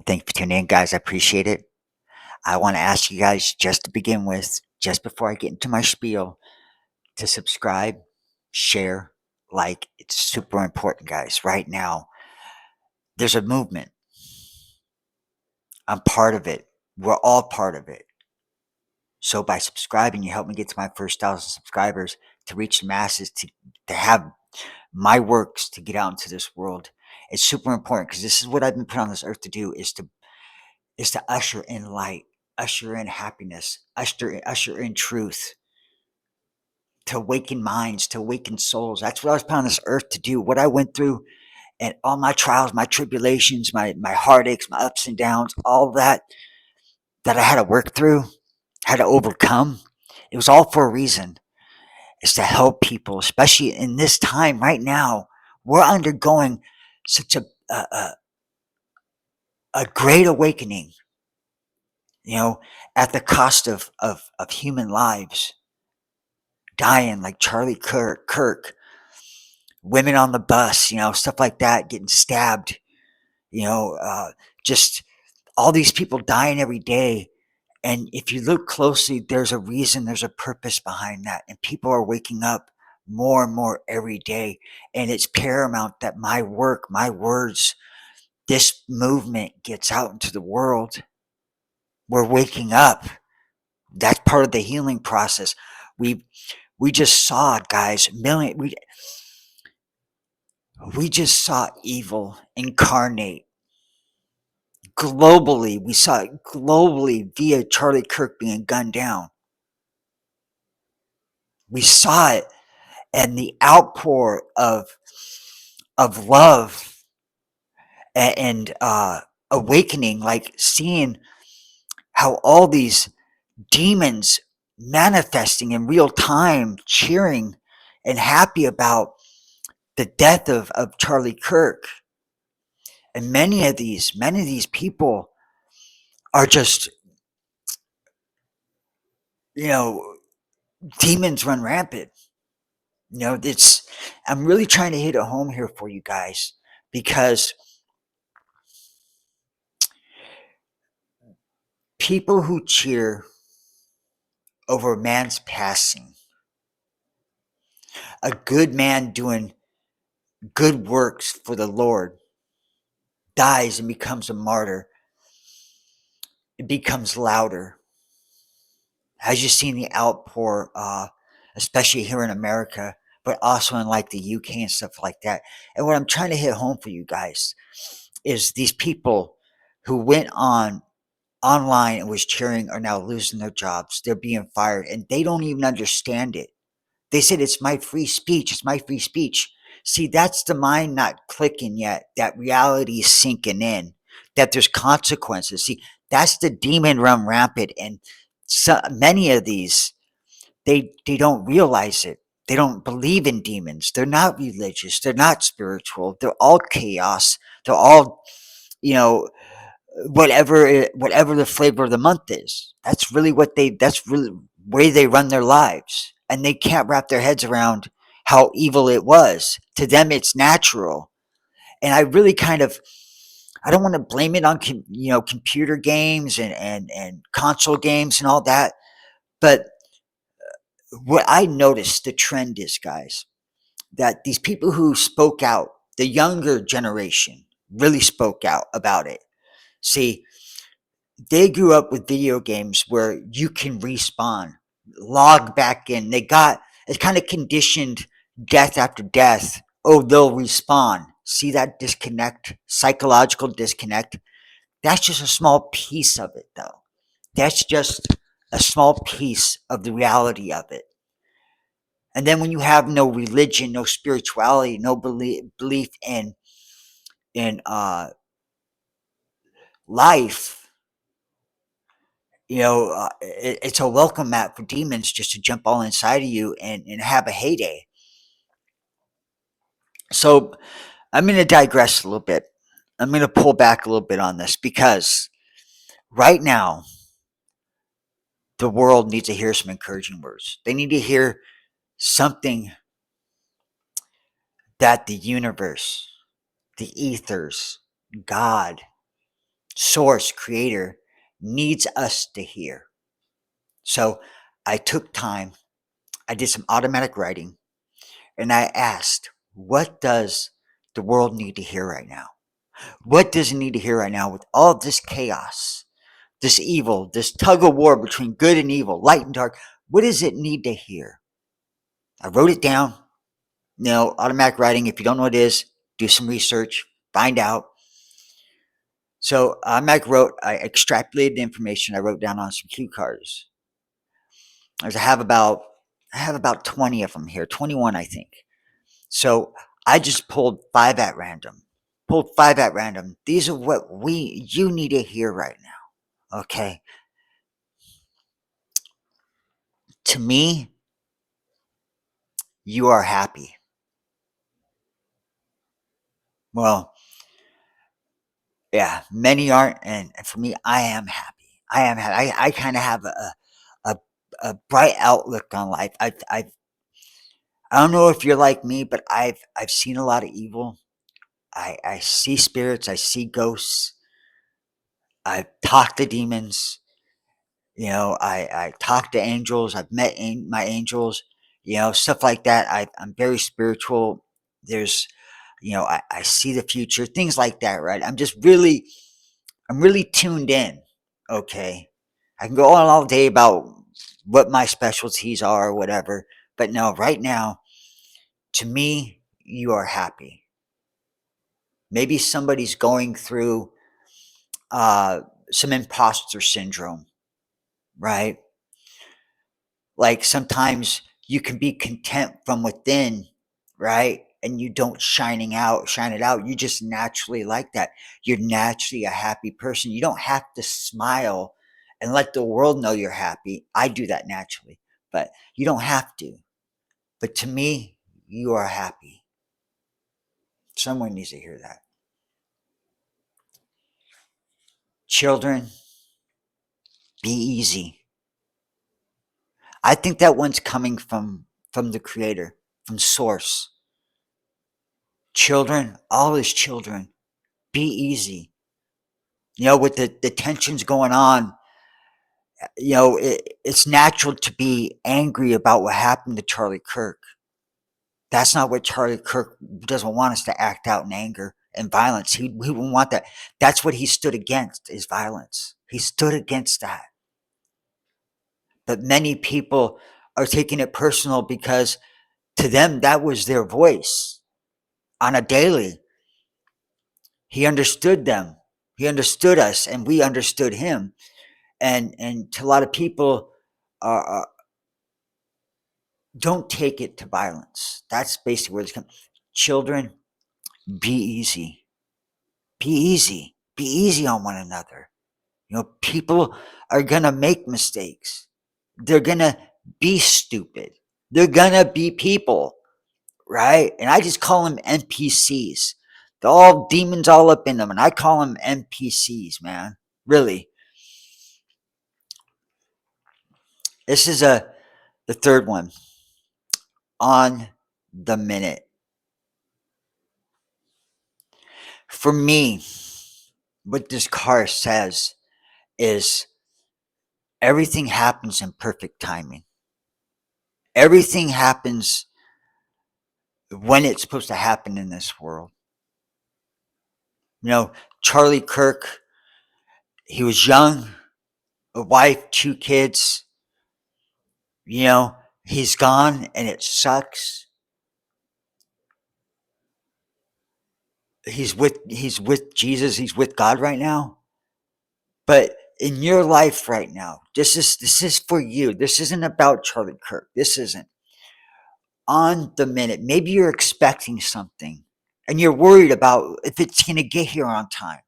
Thank you for tuning in, guys. I appreciate it. I want to ask you guys just to begin with, just before I get into my spiel, to subscribe, share, like. It's super important, guys. Right now, there's a movement. I'm part of it. We're all part of it. So by subscribing, you help me get to my first 1,000 subscribers, to reach the masses, to have my works to get out into this world. It's super important because this is what I've been put on this earth to do: is to usher in light, usher in happiness, usher in truth, to awaken minds, to awaken souls. That's what I was put on this earth to do. What I went through and all my trials, my tribulations, my heartaches, my ups and downs, all that I had to work through, had to overcome. It was all for a reason. It's to help people, especially in this time right now. We're undergoing such a great awakening, you know, at the cost of human lives dying, like Charlie Kirk, women on the bus, stuff like that, getting stabbed, just all these people dying every day. And if you look closely, there's a reason, there's a purpose behind that. And people are waking up more and more every day. And it's paramount that my work, my words, this movement gets out into the world. We're waking up. That's part of the healing process. We just saw it, guys. We just saw evil incarnate globally. We saw it globally via Charlie Kirk being gunned down. We saw it, and the outpour of love and awakening, like seeing how all these demons manifesting in real time, cheering and happy about the death of Charlie Kirk. And many of these people are just, you know, demons run rampant. It's I'm really trying to hit it home here for you guys, because people who cheer over a man's passing, a good man doing good works for the Lord, dies and becomes a martyr, it becomes louder. As you've seen the outpour, especially here in America, but also in like the UK and stuff like that. And what I'm trying to hit home for you guys is these people who went online and was cheering are now losing their jobs. They're being fired, and they don't even understand it. They said it's my free speech. It's my free speech. See, that's the mind not clicking yet. That reality is sinking in. That there's consequences. See, that's the demon run rampant, and so many of these, they don't realize it. They don't believe in demons. They're not religious. They're not spiritual. They're all chaos. They're all, you know, whatever the flavor of the month is. That's really way they run their lives, and they can't wrap their heads around how evil it was. To them it's natural. And I really kind of, I don't want to blame it on computer games and console games and all that, but what I noticed the trend is, guys, that these people who spoke out, the younger generation really spoke out about it. See, they grew up with video games where you can respawn, log back in. It's kind of conditioned death after death. Oh, they'll respawn. See that disconnect, psychological disconnect? That's just a small piece of it, though. That's just a small piece of the reality of it. And then when you have no religion, no spirituality, no belief in life, it's a welcome mat for demons just to jump all inside of you and have a heyday. So I'm going to digress a little bit. I'm going to pull back a little bit on this, because right now the world needs to hear some encouraging words. They need to hear something that the universe, the ethers, God, source, creator, needs us to hear. So I took time, I did some automatic writing, and I asked, what does the world need to hear right now? What does it need to hear right now with all this chaos, this evil, this tug of war between good and evil, light and dark? What does it need to hear? I wrote it down. Automatic writing, if you don't know what it is, do some research, find out. So I extrapolated the information I wrote down on some cue cards. I have about 20 of them here, 21, I think. So I just pulled five at random. These are what you need to hear right now. Okay. To me, you are happy. Well, yeah, many aren't, and for me, I am happy. I am happy. I kind of have a a bright outlook on life. I don't know if you're like me, but I've seen a lot of evil. I see spirits. I see ghosts. I've talked to demons. I talk to angels. I've met my angels. Stuff like that. I'm very spiritual. There's, I see the future. Things like that, right? I'm really tuned in. Okay, I can go on all day about what my specialties are or whatever, but no, right now, to me, you are happy. Maybe somebody's going through uh, some imposter syndrome, right? Like sometimes you can be content from within, right? And you don't shine it out. You just naturally like that. You're naturally a happy person. You don't have to smile and let the world know you're happy. I do that naturally, but you don't have to. But to me, you are happy. Someone needs to hear that. Children, be easy. I think that one's coming from the creator, from source. Children, all his children, be easy. With the tensions going on, it's natural to be angry about what happened to Charlie Kirk. That's not what Charlie Kirk doesn't want us to act out in anger and violence. He wouldn't want that. That's what he stood against, is violence. He stood against that. But many people are taking it personal because to them that was their voice on a daily. He understood them. He understood us, and we understood him. And to a lot of people, uh, don't take it to violence. That's basically where it's coming. Children, be easy. Be easy. Be easy on one another. People are gonna make mistakes. They're gonna be stupid. They're gonna be people, right? And I just call them NPCs. They're all demons all up in them, and I call them NPCs, man. Really. This is the third one. On the minute. For me, what this card says is everything happens in perfect timing. Everything happens when it's supposed to happen in this world. Charlie Kirk, he was young, a wife, two kids. He's gone and it sucks. He's with Jesus, he's with God right now. But in your life right now, this is for you. This isn't about Charlie Kirk. This isn't. On the minute. Maybe you're expecting something and you're worried about if it's going to get here on time.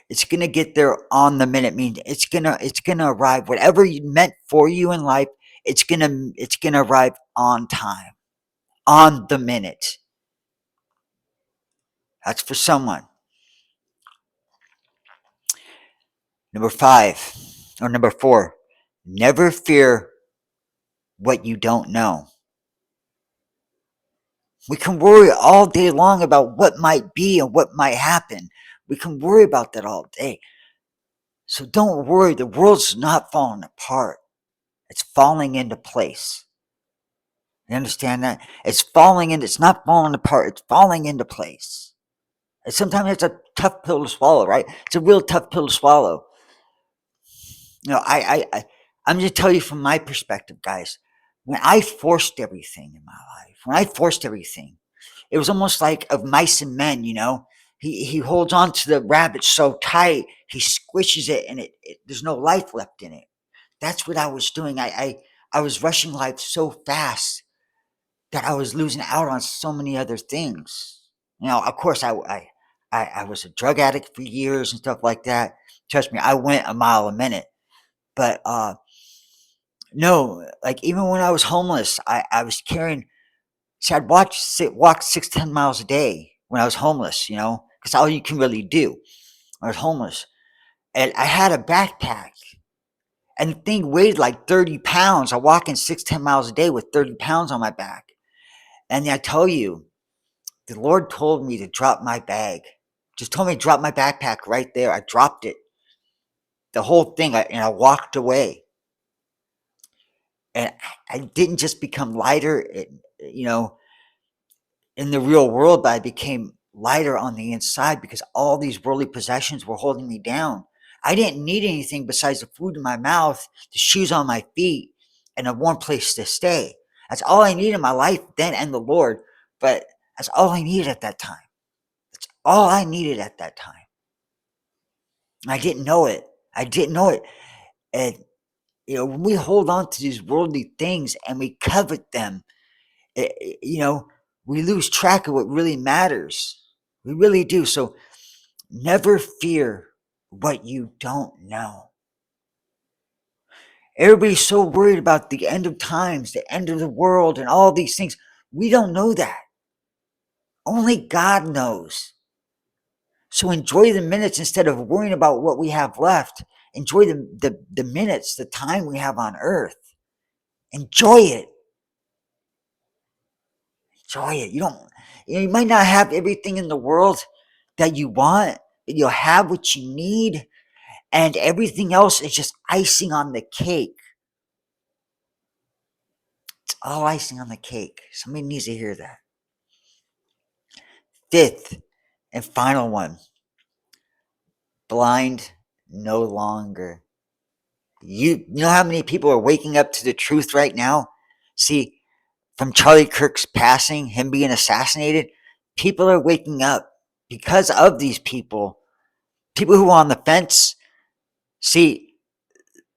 It's going to get there on the minute. Means it's going to arrive. Whatever you meant for you in life, it's going to arrive on time. On the minute. That's for someone. Number 5 or number 4. Never fear what you don't know. We can worry all day long about what might be and what might happen. We can worry about that all day. So don't worry. The world's not falling apart. It's falling into place. You understand that? It's not falling apart. It's falling into place. And sometimes it's a tough pill to swallow, right? It's a real tough pill to swallow. I'm just tell you from my perspective, guys. When I forced everything in my life, it was almost like of mice and men. He holds on to the rabbit so tight, he squishes it, and there's no life left in it. That's what I was doing. I was rushing life so fast that I was losing out on so many other things. Of course, I was a drug addict for years and stuff like that. Trust me, I went a mile a minute. But no, like even when I was homeless, I was carrying. See, walk 6-10 miles a day when I was homeless. Because all you can really do. I was homeless, and I had a backpack, and the thing weighed like 30 pounds. I walking 6-10 miles a day with 30 pounds on my back, and I tell you, the Lord told me to drop my bag. Just told me to drop my backpack right there. I dropped it, the whole thing, and I walked away. And I didn't just become lighter, you know, in the real world, but I became lighter on the inside because all these worldly possessions were holding me down. I didn't need anything besides the food in my mouth, the shoes on my feet, and a warm place to stay. That's all I needed in my life then, and the Lord. But that's all I needed at that time. That's all I needed at that time. I didn't know it. I didn't know it. And when we hold on to these worldly things and we covet them, we lose track of what really matters. We really do. So never fear what you don't know. Everybody's so worried about the end of times, the end of the world, and all these things. We don't know that. Only God knows. So enjoy the minutes instead of worrying about what we have left. Enjoy the minutes, the time we have on earth. Enjoy it. Enjoy it. You might not have everything in the world that you want, but you'll have what you need, and everything else is just icing on the cake. It's all icing on the cake. Somebody needs to hear that. Fifth and final one: blind no longer. You know how many people are waking up to the truth right now? See, from Charlie Kirk's passing, him being assassinated, people are waking up because of these people. People who are on the fence, see,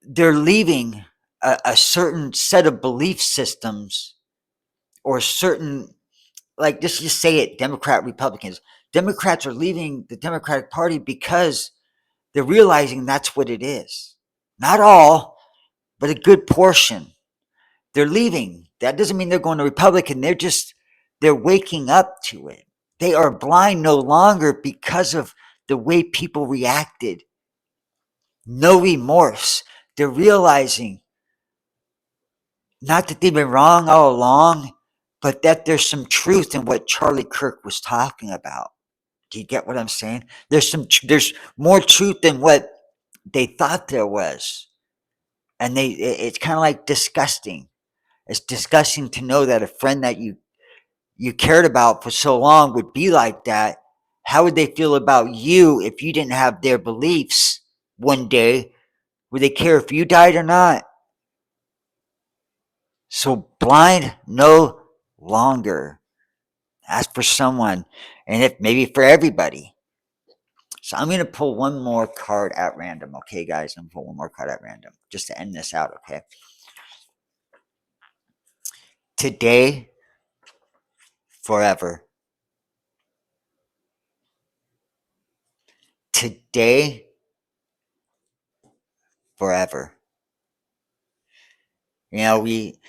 they're leaving a certain set of belief systems or certain, like, just say it, Democrat, Republicans. Democrats are leaving the Democratic Party because they're realizing that's what it is. Not all, but a good portion. They're leaving. That doesn't mean they're going to Republican. They're waking up to it. They are blind no longer because of the way people reacted. No remorse. They're realizing not that they've been wrong all along, but that there's some truth in what Charlie Kirk was talking about. Do you get what I'm saying? There's more truth than what they thought there was, and it's kind of like disgusting. It's disgusting to know that a friend that you cared about for so long would be like that. How would they feel about you if you didn't have their beliefs one day? Would they care if you died or not? So blind no longer. Ask for someone, and if maybe for everybody. So I'm gonna pull one more card at random, okay, guys? I'm gonna pull one more card at random just to end this out, okay? Today, forever. Today, forever. We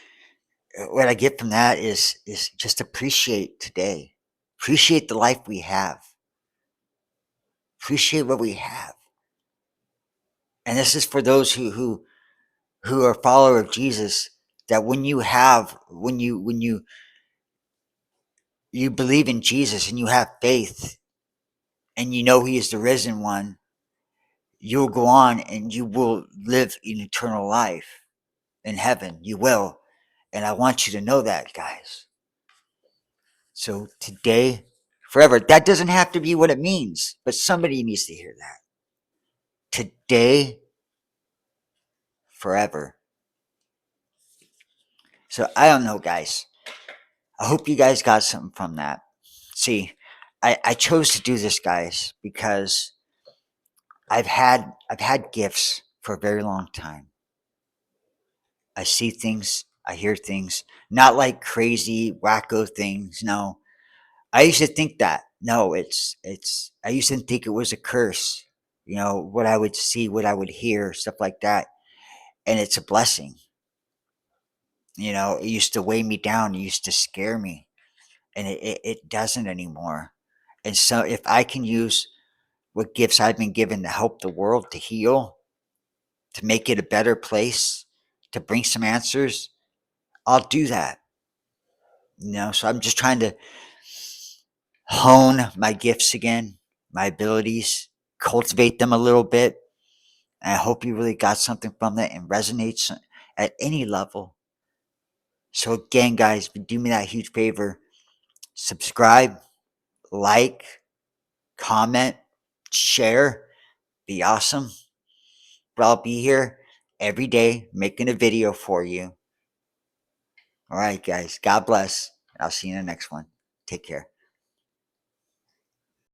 what I get from that is just appreciate today. Appreciate the life we have. Appreciate what we have. And this is for those who are follower of Jesus, that when you believe in Jesus and you have faith, and you know He is the risen one, you'll go on and you will live an eternal life in heaven. You will. And I want you to know that, guys. So today, forever, that doesn't have to be what it means, but somebody needs to hear that. Today, forever. So I don't know, guys. I hope you guys got something from that. See, I chose to do this, guys, because I've had gifts for a very long time. I see things, I hear things, not like crazy wacko things. No, I used to think that. No, it's. I used to think it was a curse. You know what I would see, what I would hear, stuff like that, and it's a blessing. It used to weigh me down. It used to scare me, and it doesn't anymore. And so, if I can use what gifts I've been given to help the world to heal, to make it a better place, to bring some answers, I'll do that. So I'm just trying to hone my gifts again, my abilities, cultivate them a little bit. And I hope you really got something from that and resonates at any level. So again, guys, do me that huge favor. Subscribe, like, comment, share. Be awesome. But I'll be here every day making a video for you. All right, guys. God bless. I'll see you in the next one. Take care.